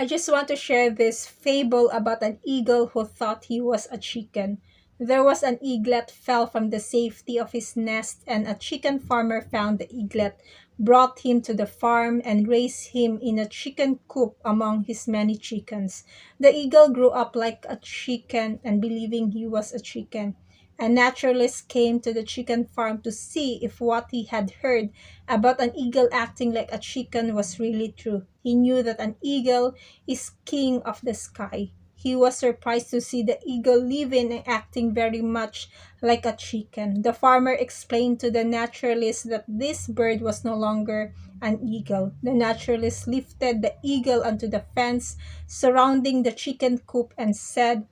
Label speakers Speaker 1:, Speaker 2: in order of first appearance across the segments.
Speaker 1: I just want to share this fable about an eagle who thought he was a chicken. There was an eaglet fell from the safety of his nest, and a chicken farmer found the eaglet, brought him to the farm, and raised him in a chicken coop among his many chickens. The eagle grew up like a chicken and believing he was a chicken. A naturalist came to the chicken farm to see if what he had heard about an eagle acting like a chicken was really true. He knew that an eagle is king of the sky. He was surprised to see the eagle living and acting very much like a chicken. The farmer explained to the naturalist that this bird was no longer an eagle. The naturalist lifted the eagle onto the fence surrounding the chicken coop and said,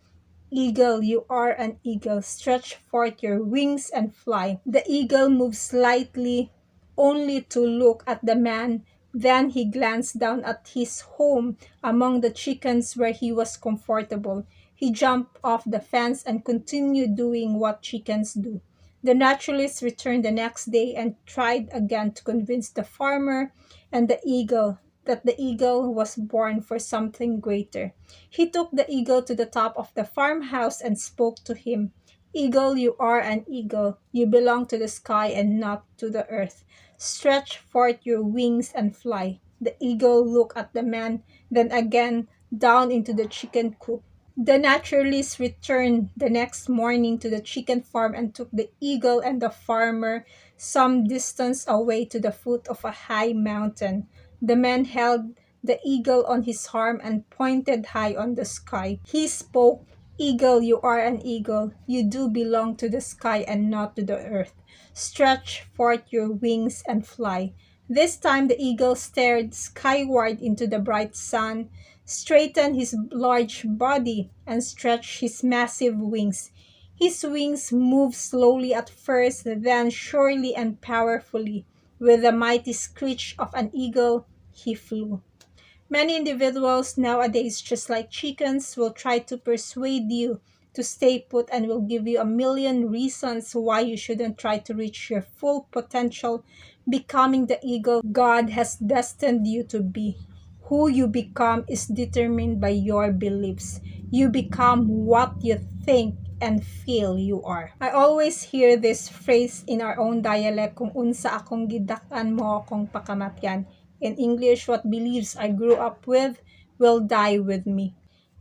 Speaker 1: "Eagle, you are an eagle. Stretch forth your wings and fly." The eagle moved slightly, only to look at the man. Then he glanced down at his home among the chickens where he was comfortable. He jumped off the fence and continued doing what chickens do. The naturalist returned the next day and tried again to convince the farmer and the eagle that the eagle was born for something greater. He took the eagle to the top of the farmhouse and spoke to him. "Eagle, you are an eagle. You belong to the sky and not to the earth. Stretch forth your wings and fly." The eagle looked at the man, then again down into the chicken coop. The naturalist returned the next morning to the chicken farm and took the eagle and the farmer some distance away to the foot of a high mountain. The man held the eagle on his arm and pointed high on the sky. He spoke, "Eagle, you are an eagle. You do belong to the sky and not to the earth. Stretch forth your wings and fly." This time the eagle stared skyward into the bright sun, straightened his large body, and stretched his massive wings. His wings moved slowly at first, then surely and powerfully. With the mighty screech of an eagle, he flew. Many individuals nowadays, just like chickens, will try to persuade you to stay put and will give you a million reasons why you shouldn't try to reach your full potential, becoming the eagle God has destined you to be. Who you become is determined by your beliefs. You become what you think and feel you are. I always hear this phrase in our own dialect, kung unsa akong gidak-an mo akong pakamatyan. In English, what beliefs I grew up with will die with me.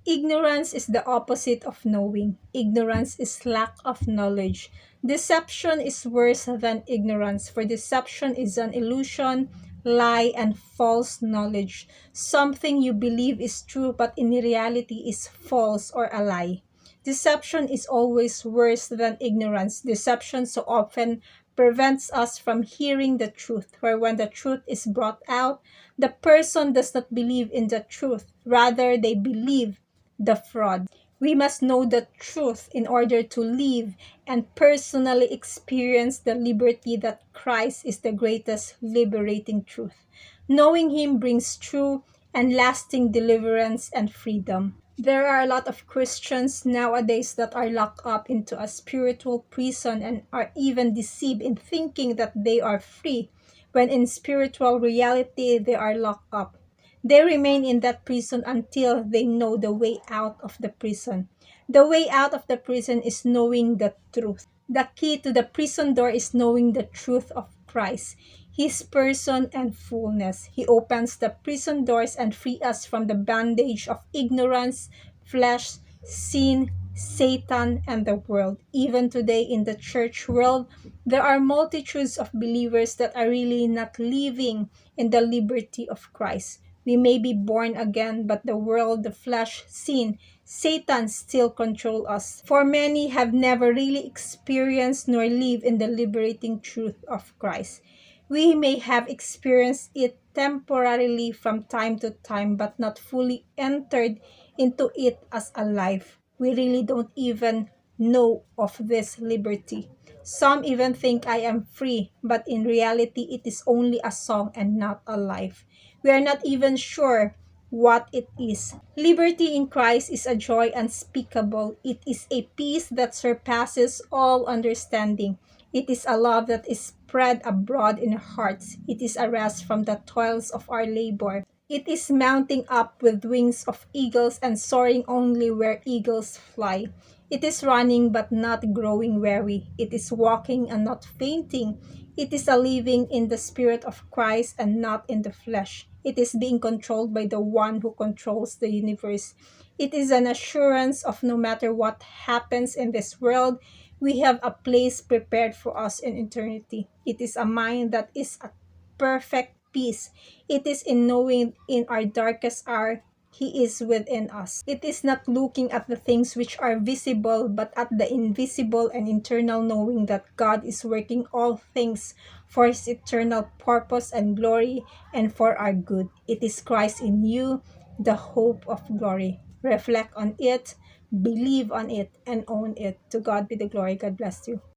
Speaker 1: Ignorance is the opposite of knowing. Ignorance is lack of knowledge. Deception is worse than ignorance, for deception is an illusion, lie, and false knowledge. Something you believe is true but in reality is false or a lie. Deception is always worse than ignorance. Deception so often prevents us from hearing the truth, where when the truth is brought out, the person does not believe in the truth. Rather, they believe the fraud. We must know the truth in order to live and personally experience the liberty that Christ is the greatest liberating truth. Knowing Him brings true and lasting deliverance and freedom. There are a lot of Christians nowadays that are locked up into a spiritual prison and are even deceived in thinking that they are free, when in spiritual reality they are locked up. They remain in that prison until they know the way out of the prison. The way out of the prison is knowing the truth. The key to the prison door is knowing the truth of Christ, His person and fullness. He opens the prison doors and frees us from the bondage of ignorance, flesh, sin, Satan, and the world. Even today in the church world, there are multitudes of believers that are really not living in the liberty of Christ. We may be born again, but the world, the flesh, sin, Satan still control us. For many have never really experienced nor live in the liberating truth of Christ. We may have experienced it temporarily from time to time, but not fully entered into it as a life. We really don't even know of this liberty. Some even think I am free, but in reality, it is only a song and not a life. We are not even sure what it is. Liberty in Christ is a joy unspeakable. It is a peace that surpasses all understanding. It is a love that is spread abroad in our hearts. It is a rest from the toils of our labor. It is mounting up with wings of eagles and soaring only where eagles fly. It is running but not growing weary. It is walking and not fainting. It is a living in the spirit of Christ and not in the flesh. It is being controlled by the one who controls the universe. It is an assurance of no matter what happens in this world, we have a place prepared for us in eternity. It is a mind that is at perfect peace. It is in knowing in our darkest hour, He is within us. It is not looking at the things which are visible, but at the invisible and internal knowing that God is working all things for His eternal purpose and glory and for our good. It is Christ in you, the hope of glory. Reflect on it, believe on it, and own it. To God be the glory. God bless you.